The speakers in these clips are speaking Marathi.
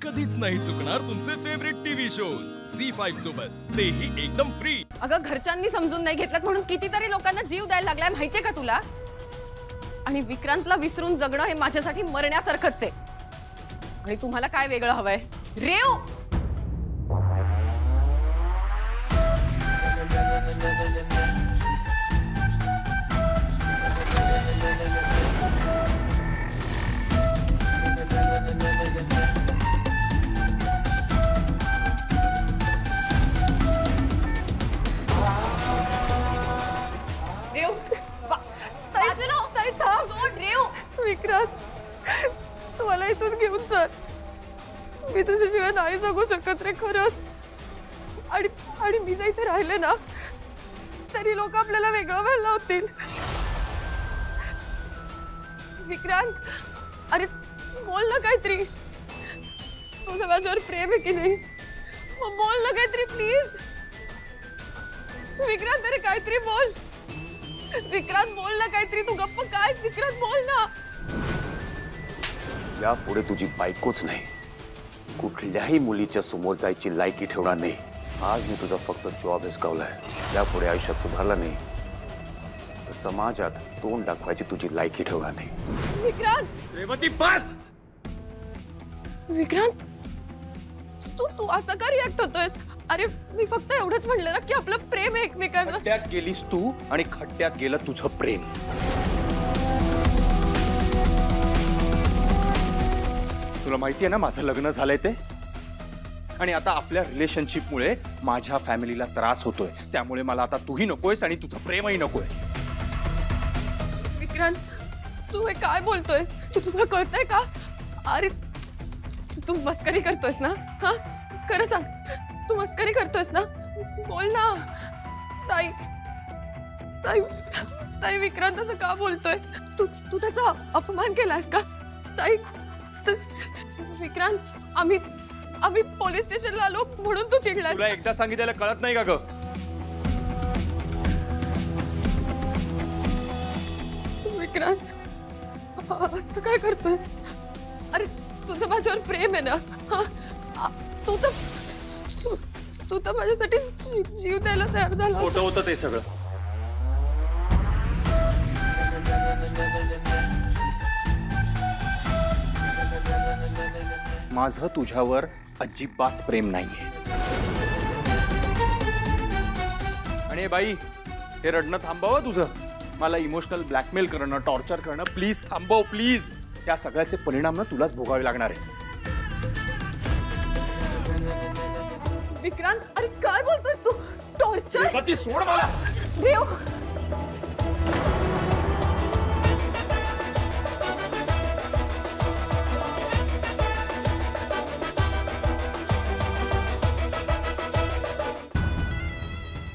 कधीच नाही चुकणार तुमचे फेवरेट टीव्ही शोज झी5 सोबत, तेही एकदम फ्री। अगं घरच्यांनी समजून नाही घेतलं म्हणून कितीतरी लोकांना जीव द्यायला लागलाय माहितीये का तुला? आणि विक्रांतला विसरून जगणं हे माझ्यासाठी मरण्यासारखंच आहे। आणि तुम्हाला काय वेगळं हवंय? रेव विक्रांत, तू मला इथून घेऊन चल। मी तुझ्याशिवाय नाही जगू शकत रे खरंच। आणि मी जर इथे राहिले ना तरी लोक आपल्याला वेगळं व्हायला होतील। विक्रांत, अरे बोल ना काहीतरी। तुझं माझ्यावर प्रेम आहे की नाही? मग बोल ना काहीतरी प्लीज। विक्रांत, अरे काहीतरी बोल। विक्रांत बोल ना काहीतरी। तू गप्प काय? विक्रांत बोल ना। यापुढे तुझी बायकोच नाही, कुठल्याही मुलीच्या समोर जायची लायकी ठेवणार नाही। आज मी तुझा फक्त जॉब हिसकावलाय। यापुढे आयुष्यात सुधारला नाही तर समाजात तोंड दाखवायची तुझी लायकी ठेवणार नाही। विक्रांत, रेवती बस। विक्रांत, तू असं का रिॲक्ट होतोयस? अरे मी फक्त एवढंच म्हणलं ना की आपलं प्रेम आहे एकमेकांवर। खड्ड्यात गेलीस तू आणि खड्ड्यात गेलं तुझं प्रेम। तुला माहितीये ना माझं लग्न झालंय ते, आणि आता आपल्या रिलेशनशिपमुळे माझ्या फॅमिलीला त्रास होतोय। त्यामुळे मला आता तूही नकोयस आणि तुझं प्रेमही नकोय। विक्रांत, तू हे काय बोलतोयस? तुला कळतंय का? अरे तू मस्करी करतोयस ना? हा खरं सांग, तू मस्करी करतोयस ना? बोल ना। ताई ताई ताई, विक्रांत असं का बोलतोय? तू त्याचा अपमान केलास का? ताई विक्रांत, आम्ही पोलीस स्टेशनला आलो म्हणून तू चिडलास? तुला एकदा सांगितलेलं कळत नाही का ग? विक्रांत असं काय करतोयस? अरे तुझं माझ्यावर प्रेम आहे ना? तू तर माझ्यासाठी जीव द्यायला तयार झाला। खोटं होतं ते सगळं। माझं तुझ्यावर अजिबात प्रेम नाहीये। आणि बाई, हे रडणं थांबव तुझं। मला इमोशनल ब्लॅकमेल करणं, टॉर्चर करणं प्लीज थांबव प्लीज। त्या सगळ्याचे परिणाम ना तुलाच भोगावे लागणार आहेत। विक्रांत, अरे काय बोलतोयस तू? टॉर्चर? सोड मला। रेव,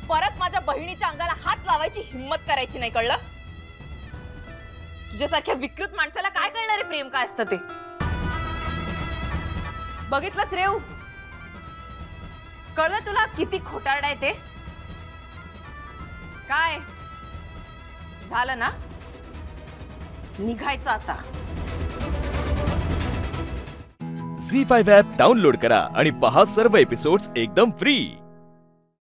परत माझ्या बहिणीच्या अंगाला हात लावायची हिम्मत करायची नाही, कळलं? तुझ्यासारख्या विकृत माणसाला काय कळणार आहे प्रेम काय असतं ते? बघितलंस रेव? कळलं तुला किती खोटारडा आहे ते? काय झालं ना? निघायचं आता। झी5 ॲप डाउनलोड करा आणि पहा सर्व एपिसोड्स एकदम फ्री।